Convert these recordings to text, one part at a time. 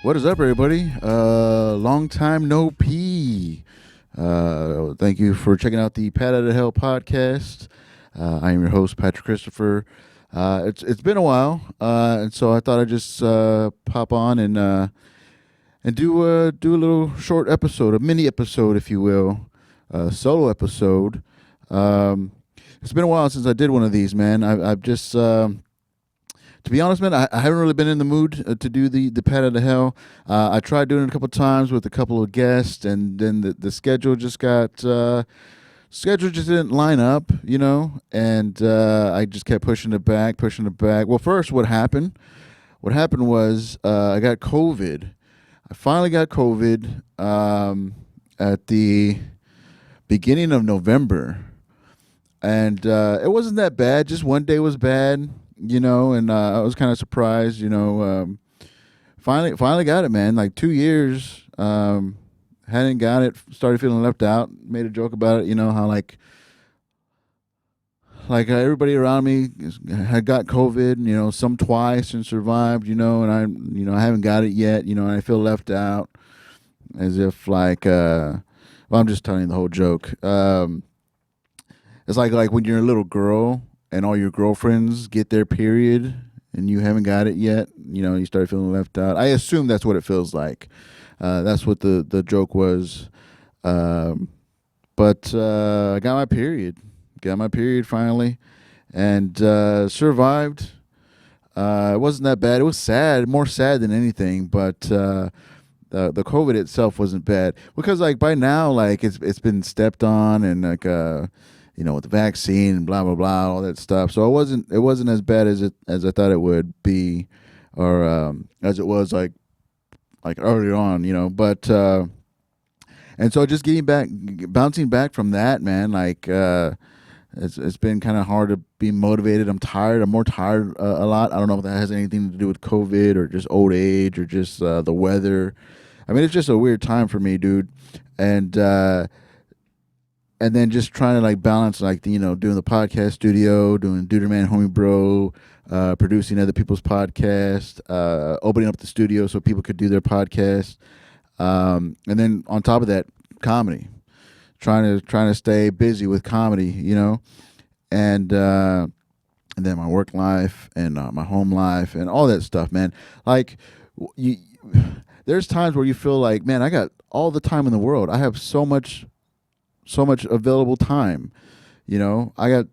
What is up, everybody? Long time no pee. Thank you for checking out the Pat Out of Hell podcast. I am your host, Patrick Christopher. It's been a while, and so I thought I'd just pop on and do a little short episode, a mini episode, if you will, a solo episode. It's been a while since I did one of these, man. I've just to be honest, man, I haven't really been in the mood to do the Pat Out of Hell. I tried doing it a couple times with a couple of guests, and then the schedule just schedule just didn't line up, and I just kept pushing it back, pushing it back. Well, first, what happened? What happened was I got COVID. I finally got COVID at the beginning of November, and it wasn't that bad. Just one day was bad, and I was kind of surprised, finally got it, man. Like 2 years, hadn't got it, started feeling left out, made a joke about it, how everybody around me had got COVID, some twice and survived, and I haven't got it yet, and I feel left out as if well, I'm just telling you the whole joke. It's like when you're a little girl and all your girlfriends get their period and you haven't got it yet, you start feeling left out. I assume that's what it feels like. That's what the joke was. But I got my period. Got my period finally and survived. It wasn't that bad. It was sad, more sad than anything, but the COVID itself wasn't bad because by now it's been stepped on and with the vaccine and blah blah blah, all that stuff. So it wasn't as bad as I thought it would be, or as it was like earlier on, But and so just bouncing back from that, man. It's been kind of hard to be motivated. I'm tired. I'm more tired a lot. I don't know if that has anything to do with COVID or just old age or just the weather. I mean, it's just a weird time for me, dude. And then just trying to balance doing the podcast studio, doing Duderman Homie Bro, producing other people's podcasts, opening up the studio so people could do their podcast, and then on top of that, comedy. Trying to stay busy with comedy, and then my work life and my home life and all that stuff, man. There's times where you feel like, man, I got all the time in the world. I have so much available time. I got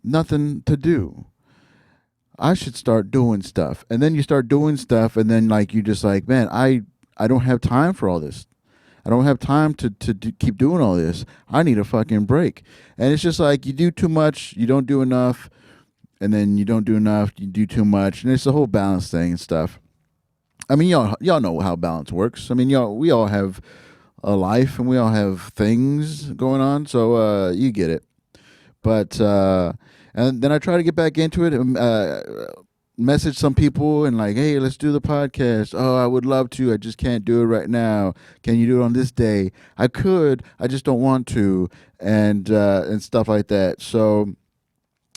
nothing to do. I should start doing stuff. And then you start doing stuff and then you just man, I don't have time for all this. I don't have time to keep doing all this. I need a fucking break. And it's just you do too much, you don't do enough, and then you don't do enough, you do too much. And it's the whole balance thing and stuff. I mean, y'all know how balance works. I mean, we all have a life and we all have things going on, so you get it. But and then I try to get back into it and message some people and hey, let's do the podcast. Oh, I would love to. I just can't do it right now. Can you do it on this day? I could. I just don't want to, and stuff like that. So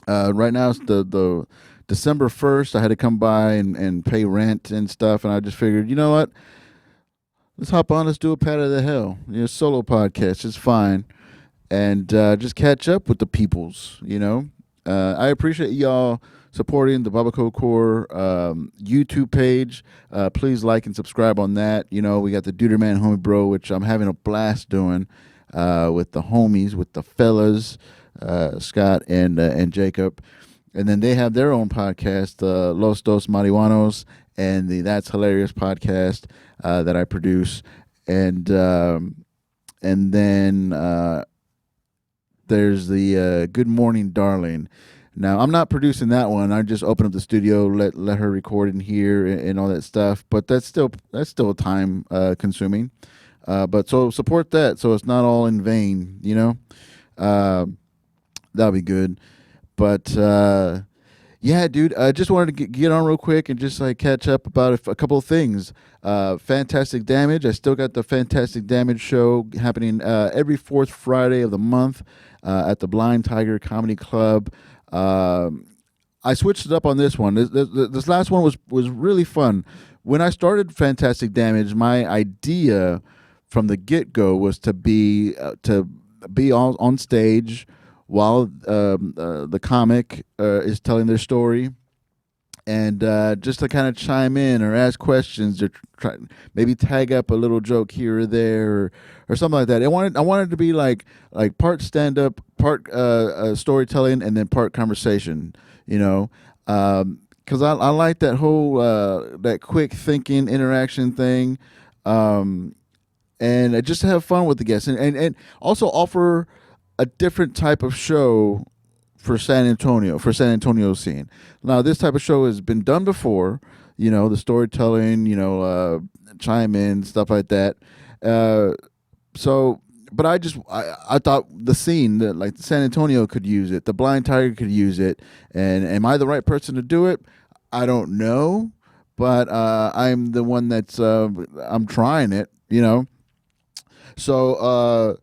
right now it's the December 1st. I had to come by and pay rent and stuff, and I just figured, you know what? Let's hop on. Let's do a Pat Out of the Hell. Solo podcast. It's fine, and just catch up with the peoples. I appreciate y'all supporting the Babaco Core YouTube page. Please like and subscribe on that. We got the Duderman Homie Bro, which I'm having a blast doing with the homies, with the fellas, Scott and Jacob. And then they have their own podcast, Los Dos Marihuanos, and the That's Hilarious podcast that I produce. And then there's the Good Morning Darling. Now, I'm not producing that one. I just open up the studio, let her record in here and all that stuff. But that's still time consuming. But so support that so it's not all in vain, that'll be good. But yeah, dude, I just wanted to get on real quick and just catch up about a couple of things. Fantastic Damage. I still got the Fantastic Damage show happening every fourth Friday of the month at the Blind Tiger Comedy Club. I switched it up on this one. This last one was really fun. when I started Fantastic Damage, my idea from the get go was to be on stage while the comic is telling their story, and just to kind of chime in or ask questions or try, maybe tag up a little joke here or there, or something like that. I wanted to be like part stand up, part storytelling, and then part conversation. You know, because I like that whole that quick thinking interaction thing. And just to have fun with the guests, and also offer a different type of show for San Antonio scene. Now, this type of show has been done before. The storytelling, chime in stuff like that. Uh, so, but I thought the scene that like San Antonio could use it, the Blind Tiger could use it, and am I the right person to do it? I don't know, but I'm the one that's I'm trying it. So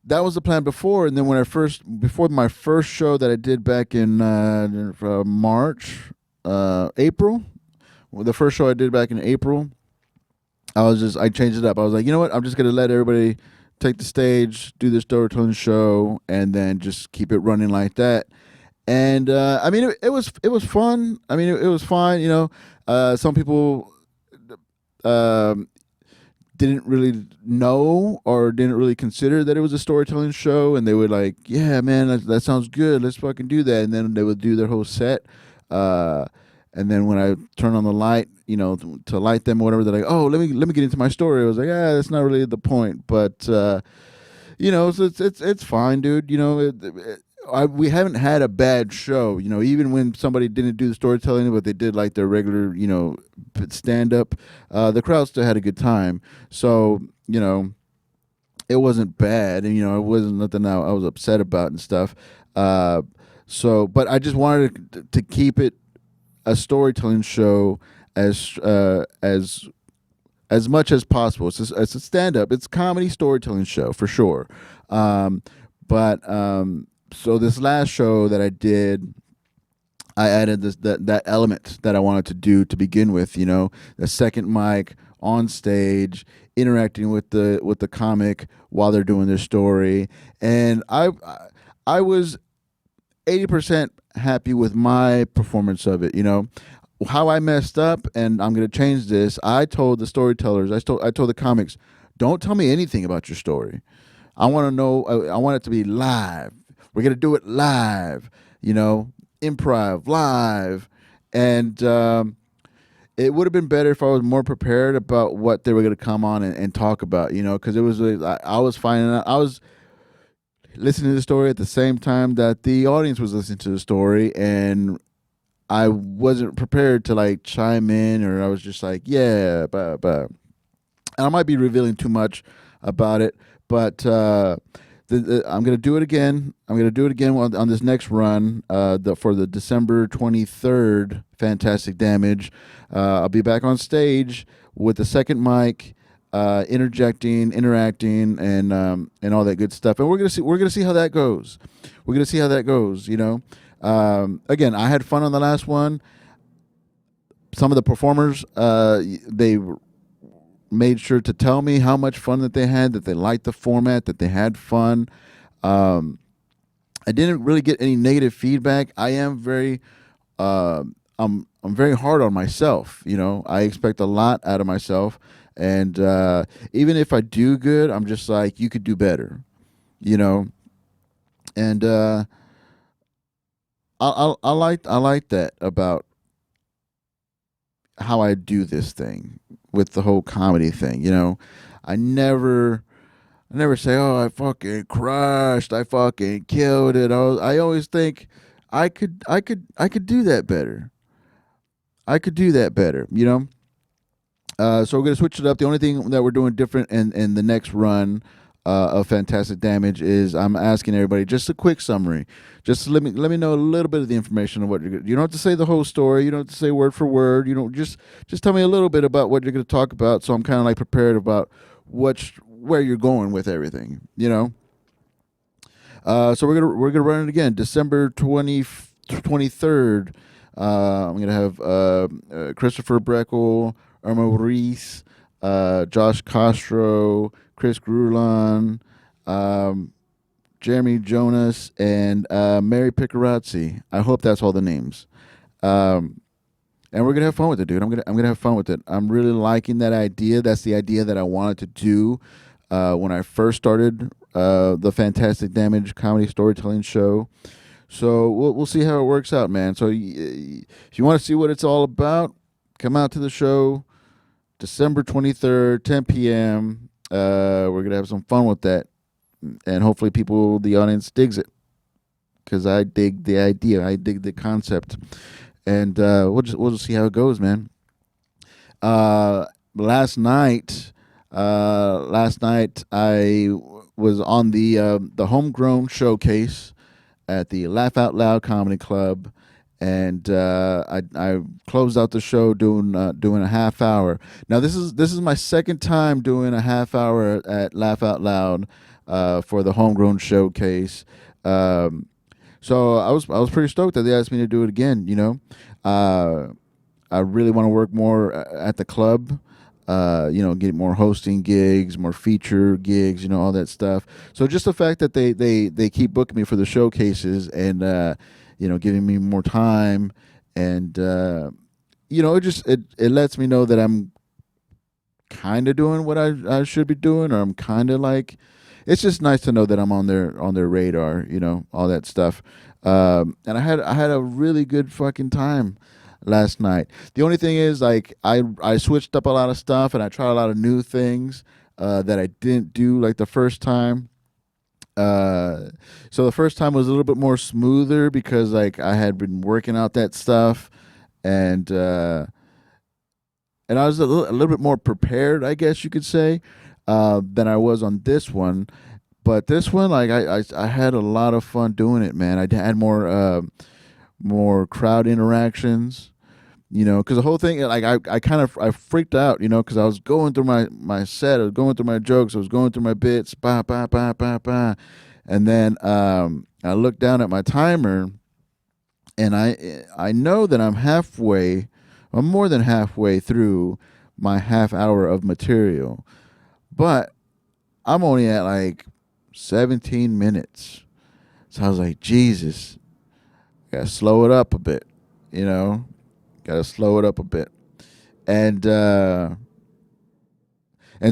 that was the plan before, and then before my first show that I did back in March, April, the first show I did back in April, I changed it up. I was like, you know what? I'm just gonna let everybody take the stage, do the storytelling show, and then just keep it running like that. And I mean, it was fun. I mean, it was fine. Some people. Um didn't really know or didn't really consider that it was a storytelling show, and they would like, yeah, man, that sounds good, let's fucking do that, and then they would do their whole set, and then when I turn on the light, to light them or whatever, they're like, oh, let me get into my story. I was like, yeah, that's not really the point, but so it's fine, dude. We haven't had a bad show. Even when somebody didn't do the storytelling, but they did like their regular, stand up, the crowd still had a good time. So, it wasn't bad, and it wasn't nothing I was upset about and stuff. But I just wanted to keep it a storytelling show as much as possible. It's a stand up. It's a comedy storytelling show for sure. So this last show that I did, I added that element that I wanted to do to begin with. The second mic on stage, interacting with the comic while they're doing their story, and I was 80% happy with my performance of it. How I messed up, and I'm going to change this. I told the storytellers, I told the comics, don't tell me anything about your story. I want to know. I want it to be live. We're gonna do it live, improv live, and it would have been better if I was more prepared about what they were gonna come on and talk about, because it was I was finding out, I was listening to the story at the same time that the audience was listening to the story, and I wasn't prepared to like chime in, or I was just like, yeah, but and I might be revealing too much about it, but. I'm going to do it again. I'm going to do it again on this next run for the December 23rd Fantastic Damage. I'll be back on stage with the second mic, interjecting, interacting, and all that good stuff. And we're gonna see how that goes. We're gonna see how that goes. Again, I had fun on the last one. Some of the performers, they made sure to tell me how much fun that they had, that they liked the format, that they had fun. I didn't really get any negative feedback. I am very, I'm very hard on myself. I expect a lot out of myself, and even if I do good, I'm just like, you could do better. And I like that about how I do this thing with the whole comedy thing. I never say, oh, I fucking crushed, I fucking killed it. I always think I could do that better. I could do that better. So we're gonna switch it up. The only thing that we're doing different in the next run of Fantastic Damage is I'm asking everybody just a quick summary. Just let me know a little bit of the information of what you're. You don't have to say the whole story. You don't have to say word for word. Just tell me a little bit about what you're going to talk about, so I'm kind of like prepared about where you're going with everything. So we're gonna run it again, December 23rd. I'm gonna have Christopher Breckel, Irma Reese, Josh Castro, Chris Grulon, um, Jeremy Jonas, and Mary Picarazzi. I hope that's all the names. Um, and we're gonna have fun with it, dude. I'm gonna have fun with it. I'm really liking that idea. That's the idea that I wanted to do when I first started the Fantastic Damage comedy storytelling show. So we'll see how it works out, man. So if you want to see what it's all about, come out to the show, December 23rd, 10 p.m. We're gonna have some fun with that, and hopefully the audience digs it, because I dig the idea, I dig the concept, and we'll just see how it goes, man. Uh, last night I was on the Homegrown Showcase at the Laugh Out Loud Comedy Club, and I closed out the show doing a half hour. Now this is my second time doing a half hour at Laugh Out Loud for the Homegrown Showcase. Um, so I was pretty stoked that they asked me to do it again. Uh, I really want to work more at the club. Get more hosting gigs, more feature gigs, all that stuff. So just the fact that they keep booking me for the showcases, and giving me more time, and it lets me know that I'm kind of doing what I should be doing, or I'm kind of like, it's just nice to know that I'm on their radar, all that stuff. And I had a really good fucking time last night. The only thing is, like, I switched up a lot of stuff, and I tried a lot of new things that I didn't do like the first time. So the first time was a little bit more smoother because, like, I had been working out that stuff, and I was a little bit more prepared, I guess you could say, than I was on this one. But this one, like, I had a lot of fun doing it, man. I had more crowd interactions, because the whole thing, like, I kind of I freaked out, because I was going through my set, I was going through my jokes, I was going through my bits, ba ba ba ba ba, and then I looked down at my timer, and I know that I'm more than halfway through my half hour of material, but I'm only at like 17 minutes. So I was like, Jesus, gotta slow it up a bit, gotta slow it up a bit. And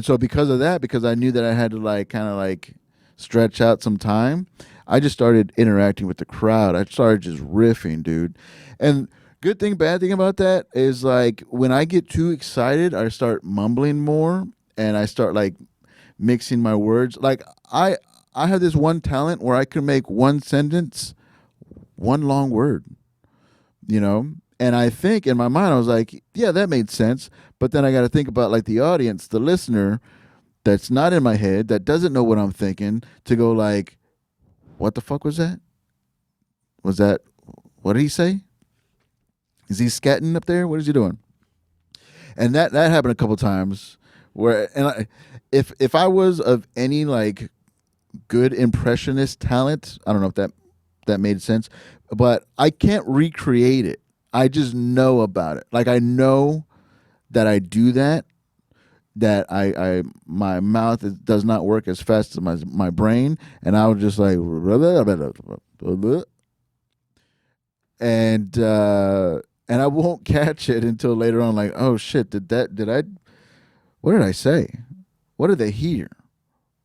so because of that, because I knew that I had to, like, kind of like stretch out some time, I just started interacting with the crowd. I started just riffing, dude. And good thing, bad thing about that is, like, when I get too excited, I start mumbling more, and I start, like, mixing my words. Like, I have this one talent where I can make one sentence one long word, And I think in my mind, I was like, yeah, that made sense. But then I got to think about, like, the audience, the listener that's not in my head, that doesn't know what I'm thinking, to go like, what the fuck was that? Was that, what did he say? Is he scatting up there? What is he doing? And that happened a couple times where, and if I was of any, like, good impressionist talent, I don't know if that made sense, but I can't recreate it. I just know about it. Like, I know that I do that. That I my mouth does not work as fast as my brain, and I was just like, and I won't catch it until later on. Like, oh shit, what did I say? What did they hear?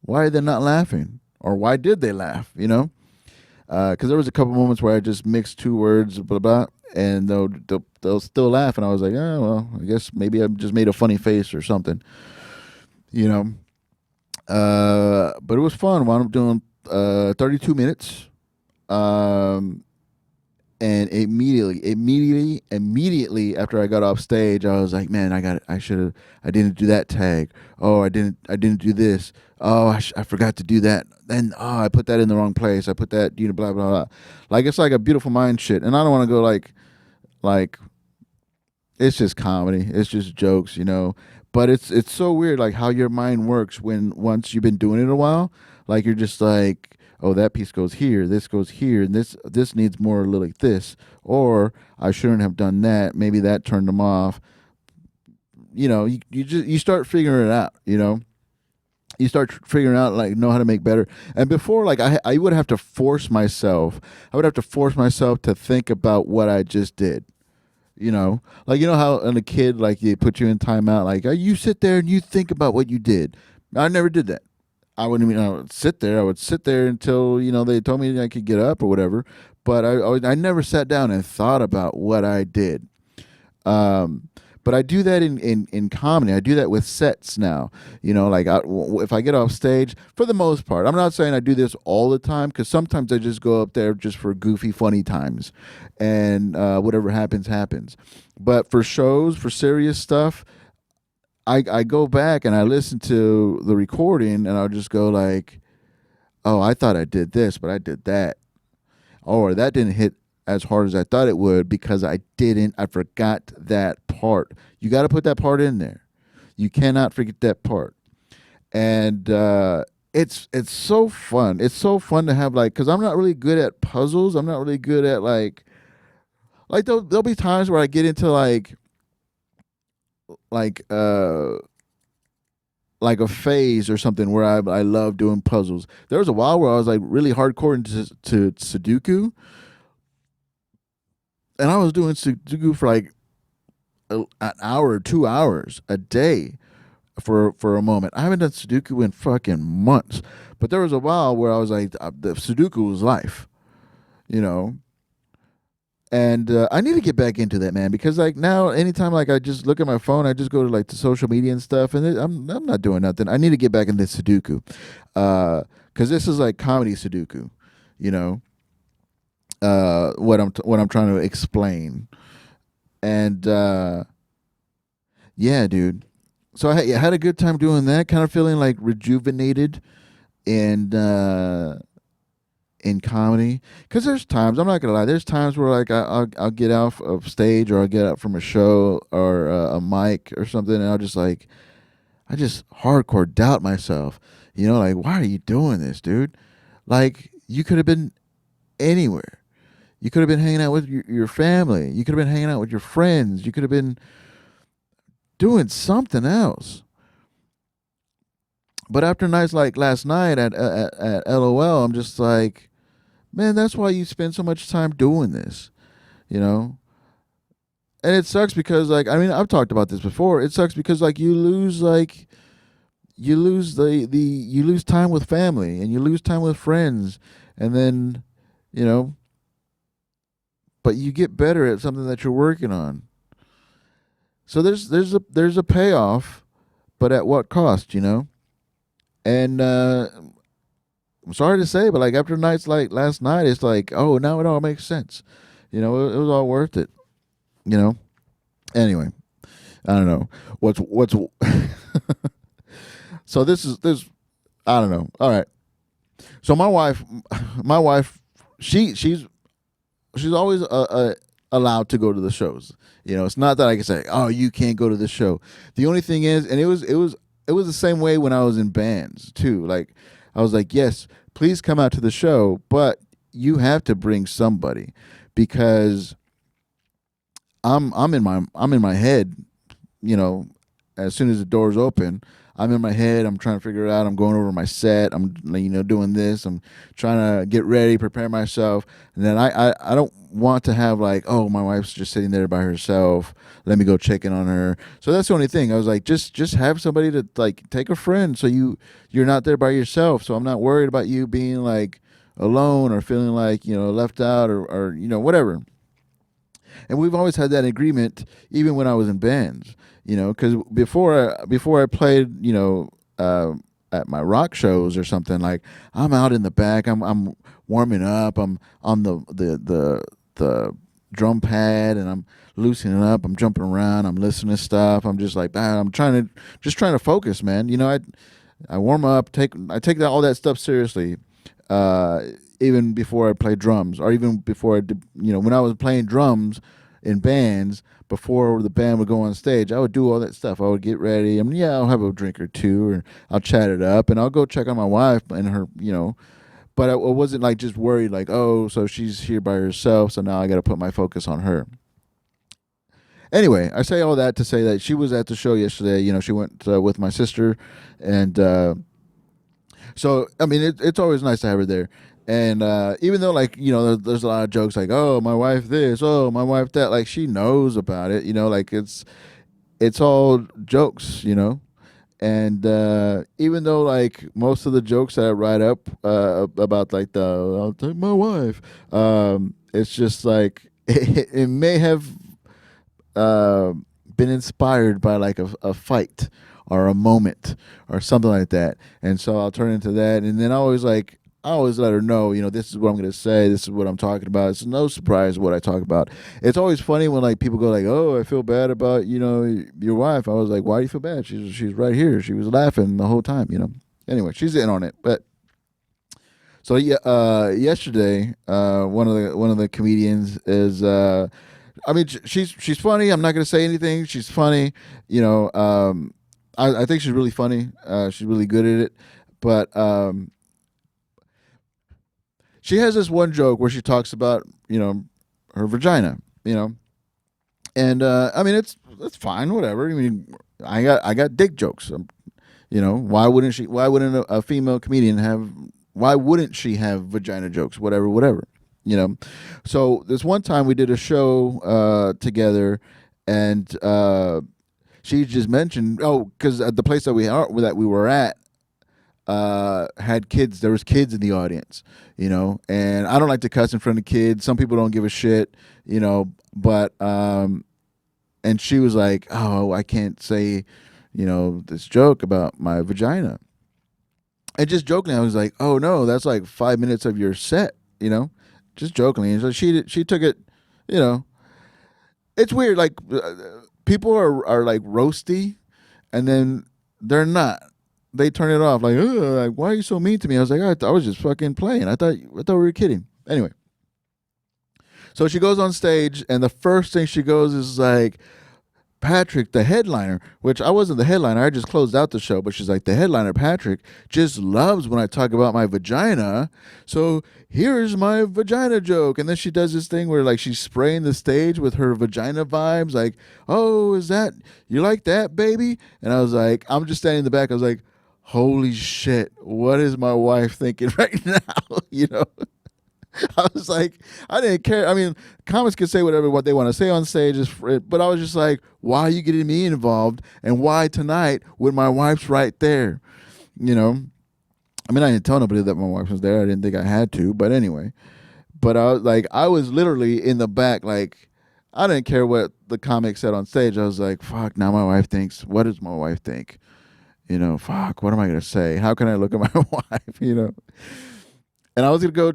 Why are they not laughing? Or why did they laugh? Because there was a couple moments where I just mixed two words, blah blah, and they'll still laugh, and I was like, oh well, I guess maybe I just made a funny face or something, you know. But it was fun. Wound up doing 32 minutes, and immediately after I got off stage, I was like, man, I didn't do that tag. Oh, I didn't do this. Oh, I forgot to do that. Then, I put that in the wrong place. I put that, blah blah blah. Like, it's like a beautiful mind shit, and I don't want to go like it's just comedy. It's just jokes, But it's so weird, like, how your mind works when once you've been doing it a while. Like, you're just like, oh, that piece goes here, and this needs more like this, or I shouldn't have done that. Maybe that turned them off. You start figuring it out. You start figuring out, like, know how to make better. And before, like, I would have to force myself. I would have to force myself to think about what I just did. Like, how in a kid, like, they put you in timeout, like, you sit there and you think about what you did. I never did that. I would sit there. I would sit there until they told me I could get up or whatever. But I never sat down and thought about what I did. But I do that in comedy. I do that with sets now. Like, if I get off stage, for the most part, I'm not saying I do this all the time, because sometimes I just go up there just for goofy, funny times, and whatever happens, happens. But for shows, for serious stuff, I go back and I listen to the recording, and I'll just go like, oh, I thought I did this, but I did that. Or that didn't hit as hard as I thought it would because I forgot that part. You got to put that part in there. You cannot forget that part. And it's so fun. It's so fun to have, like, because I'm not really good at puzzles. I'm not really good at like there'll be times where I get into like a phase or something where I love doing puzzles. There was a while where I was like really hardcore into Sudoku, and I was doing Sudoku for like an hour, 2 hours a day for a moment. I haven't done Sudoku in fucking months, but there was a while where I was like, the Sudoku was life, you know. And I need to get back into that, man, because like now, anytime like I just look at my phone, I just go to like the social media and stuff, and I'm not doing nothing. I need to get back into Sudoku, because this is like comedy Sudoku, you know. What I'm trying to explain, and yeah, dude. So I had a good time doing that, kind of feeling like rejuvenated, and in comedy, because there's times, I'm not gonna lie, there's times where like I'll get off of stage, or I'll get up from a show or a mic or something, and I just hardcore doubt myself, you know, like, why are you doing this, dude? Like, you could have been anywhere. You could have been hanging out with your family. You could have been hanging out with your friends. You could have been doing something else. But after nights like last night at LOL, I'm just like, man, that's why you spend so much time doing this, you know? And it sucks because, like, I mean, I've talked about this before. It sucks because, like, you lose you lose time with family, and you lose time with friends, and then, you know, but you get better at something that you're working on. So there's a payoff, but at what cost, you know? And I'm sorry to say, but like after nights like last night, it's like, oh, now it all makes sense. You know, it was all worth it. You know. Anyway, I don't know what's. So this. I don't know. All right. So my wife, she's always allowed to go to the shows. You know, it's not that I can say, oh, you can't go to the show. The only thing is, and it was the same way when I was in bands too. Like, I was like, yes, please come out to the show, but you have to bring somebody, because I'm in my head, you know, as soon as the doors open, I'm in my head, I'm trying to figure it out, I'm going over my set, I'm, you know, doing this, I'm trying to get ready, prepare myself, and then I don't want to have like, oh, my wife's just sitting there by herself, let me go check in on her. So that's the only thing. I was like, just have somebody to, like, take a friend, so you're not there by yourself, so I'm not worried about you being like alone or feeling like, you know, left out, or you know, whatever. And we've always had that agreement, even when I was in bands, you know, because before I played, you know, at my rock shows or something, like, I'm out in the back, I'm warming up, I'm on the drum pad, and I'm loosening up, I'm jumping around, I'm listening to stuff, I'm just like, I'm trying to focus, man. You know, I warm up, I take all that stuff seriously. Even before I play drums, or even before I did, you know, when I was playing drums in bands, before the band would go on stage, I would do all that stuff. I would get ready. I mean, yeah, I'll have a drink or two, or I'll chat it up, and I'll go check on my wife and her, you know. but I wasn't like just worried like, oh, so she's here by herself, so now I got to put my focus on her. Anyway, I say all that to say that she was at the show yesterday. She went with my sister, and so I mean, it's always nice to have her there. And even though like there's a lot of jokes like, oh, my wife this, oh, my wife that, like she knows about it. Like it's all jokes. And even though like most of the jokes that I write up about like I'll take my wife, it's just like it may have uh, been inspired by like a fight or a moment or something like that, and so I'll turn into that, and then I always let her know, this is what I'm going to say, this is what I'm talking about. It's no surprise what I talk about. It's always funny when like people go like, "Oh, I feel bad about your wife." I was like, "Why do you feel bad? She's right here. She was laughing the whole time." Anyway, she's in on it, but. So yeah, yesterday, one of the comedians is I mean, she's funny. I'm not going to say anything. She's funny. I think she's really funny. She's really good at it. But she has this one joke where she talks about her vagina. And I mean it's fine. Whatever. I mean, I got dick jokes. Why wouldn't she? Why wouldn't a female comedian have? Why wouldn't she have vagina jokes? Whatever. Whatever. So this one time we did a show together, and she just mentioned, because at the place that we were at had kids. There was kids in the audience, and I don't like to cuss in front of kids. Some people don't give a shit, but and she was like, oh, I can't say this joke about my vagina. And just jokingly, I was like, oh no, that's like 5 minutes of your set, just jokingly. And so she took it, you know, it's weird. Like people are like roasty, and then they're not. They turn it off. Like, why are you so mean to me? I was like, I was just fucking playing. I thought we were kidding. Anyway, so she goes on stage, and the first thing she goes is like, Patrick, the headliner, which I wasn't the headliner. I just closed out the show, but she's like, the headliner, Patrick, just loves when I talk about my vagina. So here's my vagina joke. And then she does this thing where like she's spraying the stage with her vagina vibes. Like, oh, is that, you like that, baby? And I was like, I'm just standing in the back. I was like, holy shit, what is my wife thinking right now? I was like, I didn't care. I mean, comics can say what they want to say on stage, but I was just like, why are you getting me involved? And why tonight when my wife's right there? I mean, I didn't tell nobody that my wife was there. I didn't think I had to, but anyway. But I was literally in the back, like, I didn't care what the comic said on stage. I was like, fuck, now my wife thinks, what does my wife think? Fuck, what am I going to say? How can I look at my wife, And I was gonna go,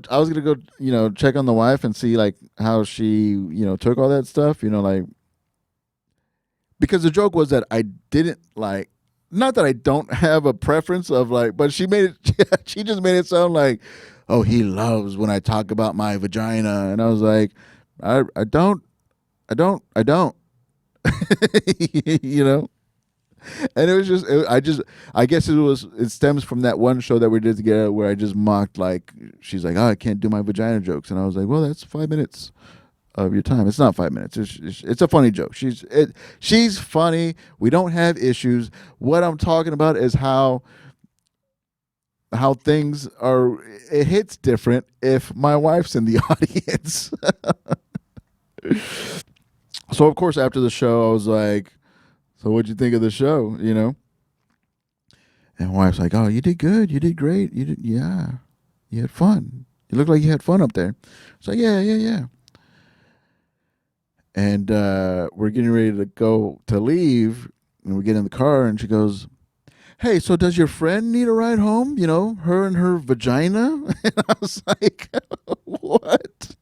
check on the wife and see like how she, took all that stuff, like, because the joke was that I didn't like, not that I don't have a preference of like, but she made it, she just made it sound like, oh, he loves when I talk about my vagina, and I was like, I don't, And it was I guess it stems from that one show that we did together where I just mocked, like, she's like, oh, I can't do my vagina jokes. And I was like, well, that's 5 minutes of your time. It's not 5 minutes. It's a funny joke. She's funny. We don't have issues. What I'm talking about is how things are, it hits different if my wife's in the audience. So of course after the show I was like, so what'd you think of the show, And my wife's like, oh, you did good. You did great. Yeah. You had fun. You looked like you had fun up there. It's like, yeah. And we're getting ready to leave, and we get in the car, and she goes, hey, so does your friend need a ride home? Her and her vagina? And I was like, what?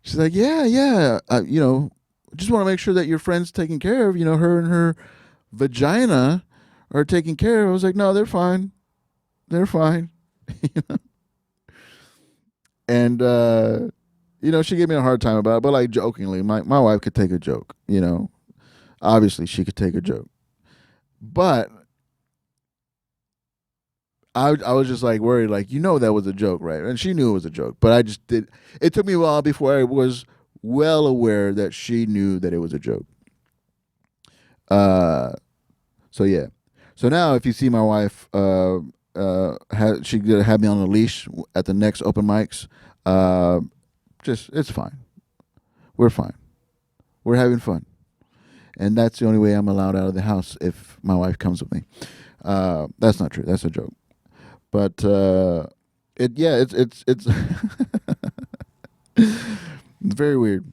She's like, yeah. Just want to make sure that your friend's taken care of. Her and her vagina are taken care of. I was like, no, they're fine. They're fine. And, she gave me a hard time about it, but like jokingly, my wife could take a joke, Obviously, she could take a joke. But I was just like worried, like, that was a joke, right? And she knew it was a joke, but I just did. It took me a while before I was well aware that she knew that it was a joke. Uh, so yeah. So now, if you see my wife, she gonna have me on a leash at the next open mics. Uh, just it's fine. We're fine. We're having fun, and that's the only way I'm allowed out of the house if my wife comes with me. That's not true. That's a joke. But it's it's very weird.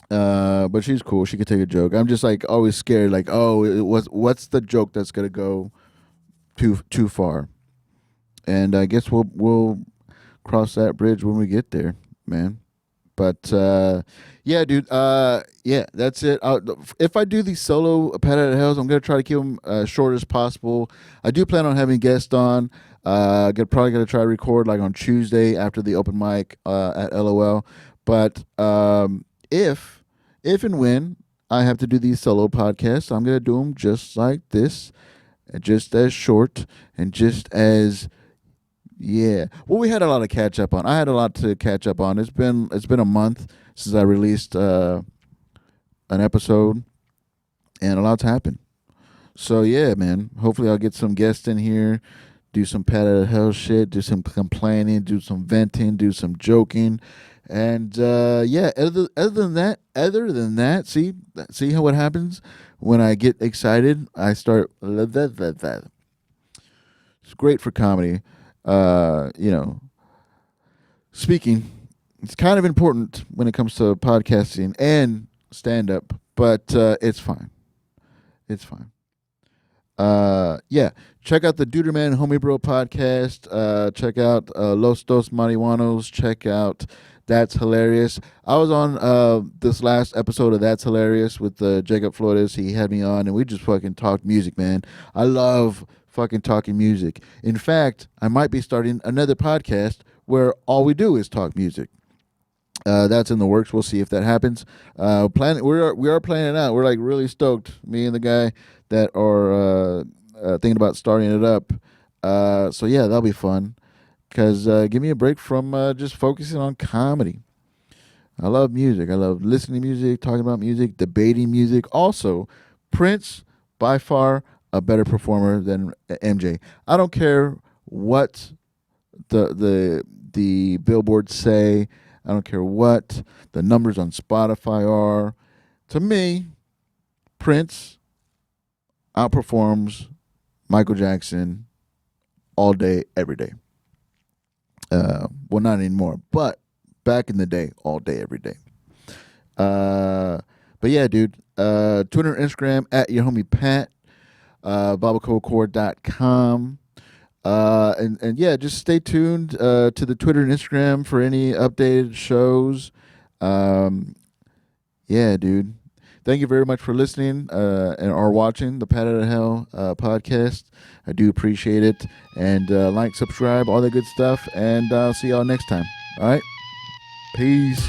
But she's cool. She could take a joke. I'm just like always scared. Like, what's the joke that's gonna go too far? And I guess we'll cross that bridge when we get there, man. But yeah, dude. Yeah, that's it. If I do these solo Pat Out of Hells, I'm gonna try to keep them short as possible. I do plan on having guests on. Probably gonna try to record like on Tuesday after the open mic at LOL. But if and when I have to do these solo podcasts, I'm gonna do them just like this, just as short and just as yeah. Well, we had a lot to catch up on. I had a lot to catch up on. It's been a month since I released an episode, and a lot's happened. So yeah, man. Hopefully, I'll get some guests in here, do some Pat Out of Hell shit, do some complaining, do some venting, do some joking, and yeah. Other than that, see how what happens when I get excited. I start. It's great for comedy. Speaking, it's kind of important when it comes to podcasting and stand up, but it's fine. It's fine. Yeah. Check out the Duderman Homie Bro podcast. Check out Los Dos Marihuanos. Check out That's Hilarious. I was on this last episode of That's Hilarious with Jacob Flores. He had me on, and we just fucking talked music, man. I love fucking talking music. In fact, I might be starting another podcast where all we do is talk music. That's in the works. We'll see if that happens. We are planning it out. We're like really stoked. Me and the guy that are thinking about starting it up. So yeah, that'll be fun. Cause give me a break from just focusing on comedy. I love music. I love listening to music, talking about music, debating music. Also, Prince by far a better performer than MJ. I don't care what the billboards say. I don't care what the numbers on Spotify are. To me, Prince outperforms Michael Jackson all day, every day. Well, not anymore, but back in the day, all day, every day. But yeah, dude. Twitter and Instagram at your homie Pat. BabaCodeCore.com. And yeah, just stay tuned to the Twitter and Instagram for any updated shows. Yeah, dude. Thank you very much for listening and or watching the Pat Out of Hell podcast. I do appreciate it. And like, subscribe, all that good stuff. And I'll see y'all next time. All right? Peace.